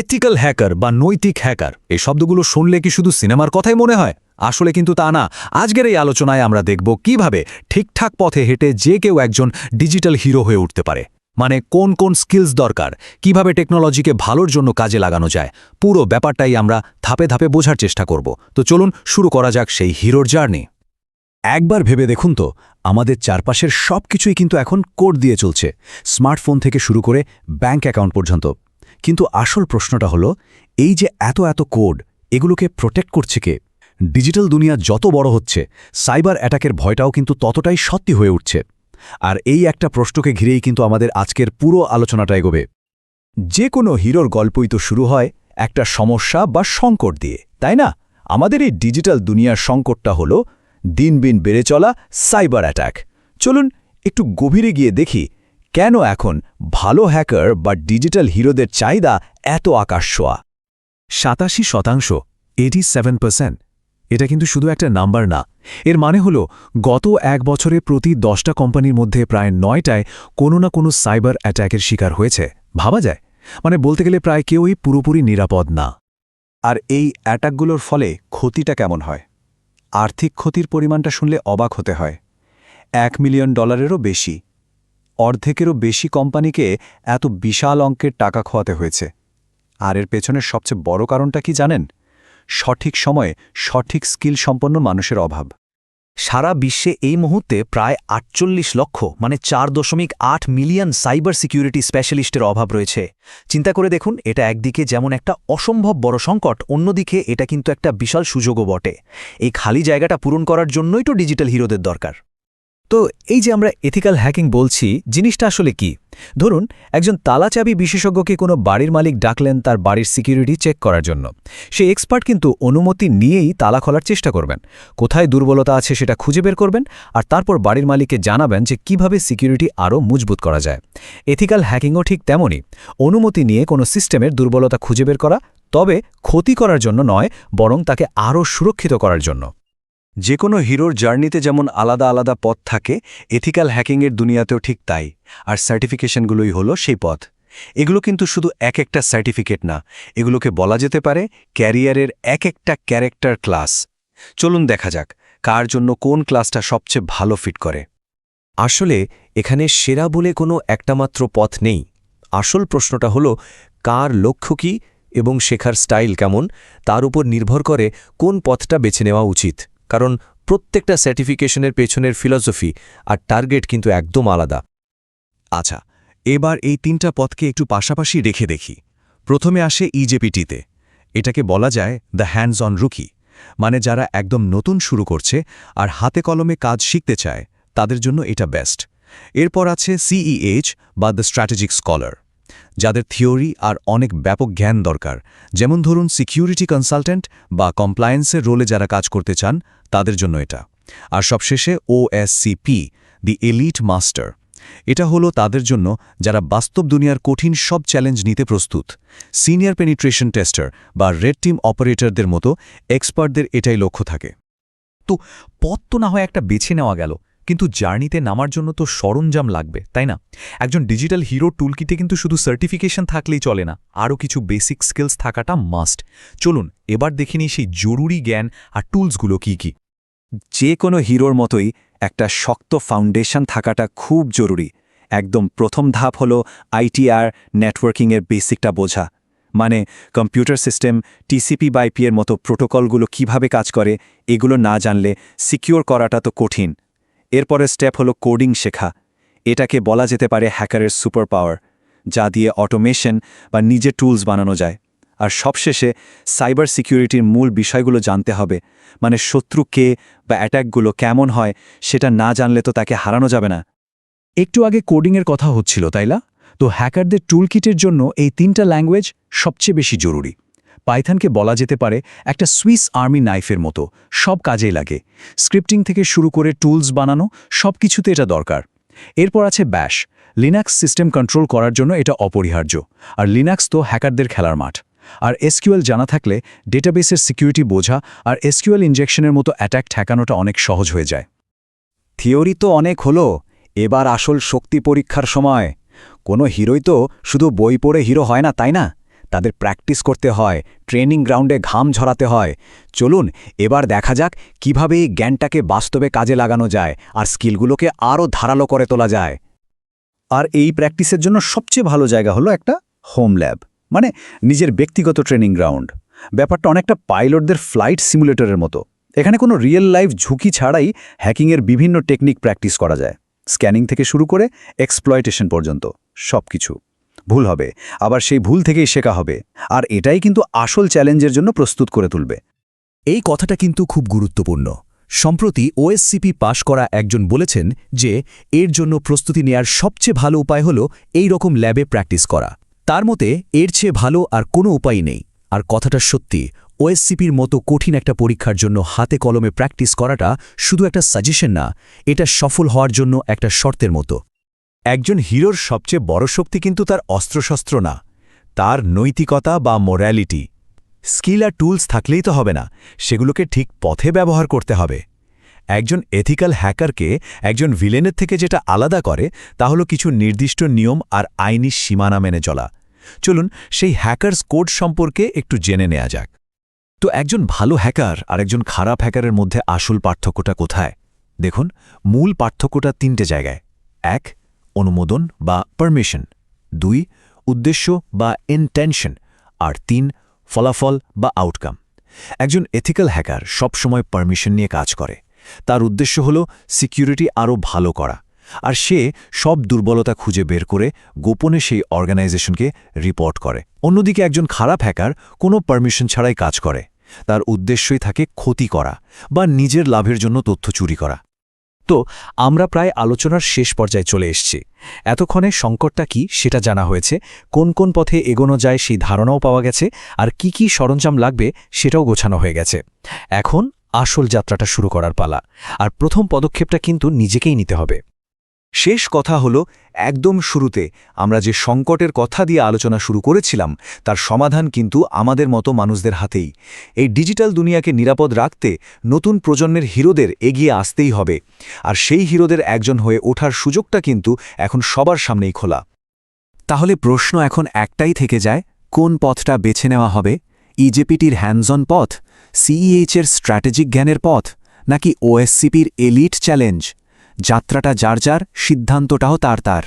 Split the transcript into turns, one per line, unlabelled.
Ethical hacker বা নৈতিক hacker এই শব্দগুলো শুনলে কি শুধু সিনেমার কথাই মনে হয়? আসলে কিন্তু তা না। আজকের এই আলোচনায় আমরা দেখব কিভাবে ঠিকঠাক পথে হেঁটে যে কেউ একজন ডিজিটাল হিরো হয়ে উঠতে পারে। মানে কোন কোন স্কিলস দরকার, কিভাবে টেকনোলজিকে ভালোর জন্য কাজে লাগানো যায়, পুরো ব্যাপারটাই আমরা ধাপে ধাপে বোঝার চেষ্টা করব। তো চলুন শুরু করা যাক সেই হিরোর জার্নি।
একবার ভেবে দেখুন তো, আমাদের চারপাশের সব কিছুই কিন্তু এখন কোড দিয়ে চলছে, স্মার্টফোন থেকে শুরু করে ব্যাংক অ্যাকাউন্ট পর্যন্ত। কিন্তু আসল প্রশ্নটা হলো, এই যে এত এত কোড, এগুলোকে প্রোটেক্ট করছে কে? ডিজিটাল দুনিয়া যত বড় হচ্ছে, সাইবার অ্যাটাকের ভয়টাও কিন্তু ততটাই সত্যি হয়ে উঠছে। আর এই একটা প্রশ্নকে ঘিরেই কিন্তু আমাদের আজকের পুরো আলোচনাটা এগোবে। যে কোনো হিরোর গল্পই তো শুরু হয় একটা সমস্যা বা সংকট দিয়ে, তাই না? আমাদের এই ডিজিটাল দুনিয়ার সংকটটা হলো দিন বেড়ে চলা সাইবার অ্যাটাক। চলুন একটু গভীরে গিয়ে দেখি কেন এখন ভালো হ্যাকার বা ডিজিটাল হিরোদের চাহিদা এত আকাশছোঁয়া।
87%, 87%। এটা কিন্তু শুধু একটা নাম্বার না। এর মানে হলো গত এক বছরে প্রতি 10টা কোম্পানির মধ্যে প্রায় 9টায় কোনো না কোনো সাইবার অ্যাট্যাকের শিকার হয়েছে। ভাবা যায়, মানে বলতে গেলে প্রায় কেউই পুরোপুরি নিরাপদ না।
আর এই অ্যাটাকগুলোর ফলে ক্ষতিটা কেমন হয়? আর্থিক ক্ষতির পরিমাণটা শুনলে অবাক হতে হয়। $1 মিলিয়ন বেশি, অর্ধেকেরও বেশি কোম্পানিকে এত বিশাল অঙ্কের টাকা খোয়াতে হয়েছে। আর এর পেছনের সবচেয়ে বড় কারণটা কি জানেন? সঠিক সময়ে সঠিক স্কিল সম্পন্ন মানুষের অভাব।
সারা বিশ্বে এই মুহূর্তে প্রায় 48 লক্ষ মানে 4.8 মিলিয়ন সাইবার সিকিউরিটি স্পেশালিস্টের অভাব রয়েছে। চিন্তা করে দেখুন, এটা একদিকে যেমন একটা অসম্ভব বড় সংকট, অন্যদিকে এটা কিন্তু একটা বিশাল সুযোগও বটে। এই খালি জায়গাটা পূরণ করার জন্যই তো ডিজিটাল হিরোদের দরকার।
তো এই যে আমরা এথিক্যাল হ্যাকিং বলছি, জিনিসটা আসলে কি? ধরুন একজন তালাচাবি বিশেষজ্ঞকে কোনো বাড়ির মালিক ডাকলেন তার বাড়ির সিকিউরিটি চেক করার জন্য। সেই এক্সপার্ট কিন্তু অনুমতি নিয়েই তালা খোলার চেষ্টা করবেন, কোথায় দুর্বলতা আছে সেটা খুঁজে বের করবেন, আর তারপর বাড়ির মালিককে জানাবেন যে কিভাবে সিকিউরিটি আরও মজবুত করা যায়। এথিক্যাল হ্যাকিংও ঠিক তেমনই, অনুমতি নিয়ে কোনো সিস্টেমের দুর্বলতা খুঁজে বের করা, তবে ক্ষতি করার জন্য নয়, বরং তাকে আরও সুরক্ষিত করার জন্য।
যে কোনো হিরোর জার্নিতে যেমন আলাদা আলাদা পথ থাকে, এথিক্যাল হ্যাকিংয়ের দুনিয়াতেও ঠিক তাই। আর সার্টিফিকেশনগুলোই হলো সেই পথ। এগুলো কিন্তু শুধু এক একটা সার্টিফিকেট না, এগুলোকে বলা যেতে পারে ক্যারিয়ারের এক একটা ক্যারেক্টার ক্লাস। চলুন দেখা যাক কার জন্য কোন ক্লাসটা সবচেয়ে ভালো ফিট করে।
আসলে এখানে সেরা বলে কোনো একটা মাত্র পথ নেই। আসল প্রশ্নটা হলো কার লক্ষ্য কী এবং শেখার স্টাইল কেমন, তার উপর নির্ভর করে কোন পথটা বেছে নেওয়া উচিত। কারণ প্রত্যেকটা সার্টিফিকেশনের পেছনের ফিলসফি আর টার্গেট কিন্তু একদম আলাদা।
আচ্ছা, এবার এই তিনটা পথকে একটু পাশাপাশি রেখে দেখি। প্রথমে আসে ইজেপিটিতে। এটাকে বলা যায় দ্য হ্যান্ডস অন রুকি, মানে যারা একদম নতুন শুরু করছে আর হাতে কলমে কাজ শিখতে চায়, তাদের জন্য এটা বেস্ট। এরপর আছে সিইএইচ বা দ্য স্ট্র্যাটেজিক স্কলার, যাদের থিওরি আর অনেক ব্যাপক জ্ঞান দরকার, যেমন ধরুন সিকিউরিটি কনসালটেন্ট বা কমপ্লায়েন্সের রোলে যারা কাজ করতে চান, তাদের জন্য এটা। আর সবশেষে ওএসসিপি, দি এলিট মাস্টার। এটা হলো তাদের জন্য যারা বাস্তব দুনিয়ার কঠিন সব চ্যালেঞ্জ নিতে প্রস্তুত। সিনিয়র পেনিট্রেশন টেস্টার বা রেড টিম অপারেটরদের মতো এক্সপার্টদের এটাই লক্ষ্য থাকে।
তো পথ তো না হয় একটা বেছে নেওয়া গেল, কিন্তু জার্নিতে নামার জন্য তো সরঞ্জাম লাগবে, তাই না? একজন ডিজিটাল হিরো টুলকিটে কিন্তু শুধু সার্টিফিকেশন থাকলেই চলে না, আরও কিছু বেসিক স্কিলস থাকাটা মাস্ট। চলুন এবার দেখে নিই সেই জরুরি জ্ঞান আর টুলসগুলো কি কি।
যে কোনো হিরোর মতোই একটা শক্ত ফাউন্ডেশন থাকাটা খুব জরুরি। একদম প্রথম ধাপ হলো আইটিআর নেটওয়ার্কিংয়ের বেসিকটা বোঝা। মানে কম্পিউটার সিস্টেম, টিসিপি বা আইপি এর মতো প্রোটোকলগুলো কিভাবে কাজ করে, এগুলো না জানলে সিকিউর করাটা তো কঠিন। এরপরের স্টেপ হলো কোডিং শেখা। এটাকে বলা যেতে পারে হ্যাকারের সুপার পাওয়ার, যা দিয়ে অটোমেশন বা নিজে টুলস বানানো যায়। আর সবশেষে সাইবার সিকিউরিটির মূল বিষয়গুলো জানতে হবে, মানে শত্রু কে বা অ্যাট্যাকগুলো কেমন হয়, সেটা না জানলে তো তাকে হারানো যাবে না।
একটু আগে কোডিংয়ের কথা হচ্ছিল, তাই না? তো হ্যাকারদের টুলকিটের জন্য এই তিনটা ল্যাঙ্গুয়েজ সবচেয়ে বেশি জরুরি। পাইথনকে বলা যেতে পারে একটা সুইস আর্মি নাইফের মতো, সব কাজেই লাগে। স্ক্রিপ্টিং থেকে শুরু করে টুলস বানানো, সব কিছুতে এটা দরকার। এরপর আছে ব্যাশ, লিনাক্স সিস্টেম কন্ট্রোল করার জন্য এটা অপরিহার্য। আর লিনাক্স তো হ্যাকারদের খেলার মাঠ। আর এসকিউএল জানা থাকলে ডেটাবেসের সিকিউরিটি বোঝা আর এসকিউএল ইনজেকশনের মতো অ্যাটাক ঠেকানোটা অনেক সহজ হয়ে যায়।
থিওরি তো অনেক হলো, এবার আসল শক্তি পরীক্ষার সময়। কোনো হিরোই তো শুধু বই পড়ে হিরো হয় না, তাই না?
তাদের প্র্যাকটিস করতে হয়, ট্রেনিং গ্রাউন্ডে ঘাম ঝরাতে হয়। চলুন এবার দেখা যাক কিভাবে এই জ্ঞানটাকে বাস্তবে কাজে লাগানো যায় আর স্কিলগুলোকে আরও ধারালো করে তোলা যায়। আর এই প্র্যাকটিসের জন্য সবচেয়ে ভালো জায়গা হলো একটা হোম ল্যাব, মানে নিজের ব্যক্তিগত ট্রেনিং গ্রাউন্ড। ব্যাপারটা অনেকটা পাইলটদের ফ্লাইট সিমুলেটরের মতো। এখানে কোনো রিয়েল লাইফ ঝুঁকি ছাড়াই হ্যাকিংয়ের বিভিন্ন টেকনিক প্র্যাকটিস করা যায়, স্ক্যানিং থেকে শুরু করে এক্সপ্লয়টেশন পর্যন্ত সব কিছু। ভুল হবে, আবার সেই ভুল থেকেই শেখা হবে, আর এটাই কিন্তু আসল চ্যালেঞ্জের জন্য প্রস্তুত করে তুলবে।
এই কথাটা কিন্তু খুব গুরুত্বপূর্ণ। সম্প্রতি ওএসসিপি পাশ করা একজন বলেছেন যে এর জন্য প্রস্তুতি নেয়ার সবচেয়ে ভালো উপায় হল এই রকম ল্যাবে প্র্যাকটিস করা। তার মতে এর চেয়ে ভালো আর কোনো উপায় নেই। আর কথাটা সত্যি, ওএসসিপির মতো কঠিন একটা পরীক্ষার জন্য হাতে কলমে প্র্যাকটিস করাটা শুধু একটা সাজেশন না, এটা সফল হওয়ার জন্য একটা শর্তের মতো। একজন হিরোর সবচেয়ে বড় শক্তি কিন্তু তার অস্ত্রশস্ত্র না, তার নৈতিকতা বা মোরালিটি। স্কিল আর টুলস থাকলেই তো হবে না, সেগুলোকে ঠিক পথে ব্যবহার করতে হবে। একজন এথিক্যাল হ্যাকারকে একজন ভিলেনের থেকে যেটা আলাদা করে তা হলো কিছু নির্দিষ্ট নিয়ম আর আইনি সীমানা মেনে চলা। চলুন সেই হ্যাকারস কোড সম্পর্কে একটু জেনে নেওয়া যাক। তো একজন ভালো হ্যাকার আর একজন খারাপ হ্যাকারের মধ্যে আসল পার্থক্যটা কোথায়? দেখুন, মূল পার্থক্যটা 3টে জায়গায়। 1. অনুমোদন বা পারমিশন, 2. উদ্দেশ্য বা ইন্টেনশন, আর 3. ফলাফল বা আউটকাম। একজন এথিক্যাল হ্যাকার সবসময় পারমিশন নিয়ে কাজ করে। তার উদ্দেশ্য হল সিকিউরিটি আরও ভালো করা, আর সে সব দুর্বলতা খুঁজে বের করে গোপনে সেই অর্গানাইজেশনকে রিপোর্ট করে। অন্যদিকে একজন খারাপ হ্যাকার কোনো পারমিশন ছাড়াই কাজ করে। তার উদ্দেশ্যই থাকে ক্ষতি করা বা নিজের লাভের জন্য তথ্য চুরি করা।
তো আমরা প্রায় আলোচনার শেষ পর্যায়ে চলে এসেছি। এতক্ষণে সংকটটা কি সেটা জানা হয়েছে, কোন কোন পথে এগোনো যায় সেই ধারণাও পাওয়া গেছে, আর কি কি সরঞ্জাম লাগবে সেটাও গোছানো হয়ে গেছে। এখন আসল যাত্রাটা শুরু করার পালা, আর প্রথম পদক্ষেপটা কিন্তু নিজেকেই নিতে হবে।
শেষ কথা হলো, একদম শুরুতে আমরা যে সংকটের কথা দিয়ে আলোচনা শুরু করেছিলাম তার সমাধান কিন্তু আমাদের মতো মানুষদের হাতেই। এই ডিজিটাল দুনিয়াকে নিরাপদ রাখতে নতুন প্রজন্মের হিরোদের এগিয়ে আসতেই হবে, আর সেই হিরোদের একজন হয়ে ওঠার সুযোগটা কিন্তু এখন সবার সামনেই খোলা। তাহলে প্রশ্ন এখন একটাই থেকে যায়, কোন পথটা বেছে নেওয়া হবে? ইজেপিটির হ্যান্ডস-অন পথ, সিইএইচের স্ট্র্যাটেজিক জ্ঞানের পথ, নাকি ওএসসিপির এলিট চ্যালেঞ্জ? যাত্রাটা যার যার, সিদ্ধান্তটাও তার তার।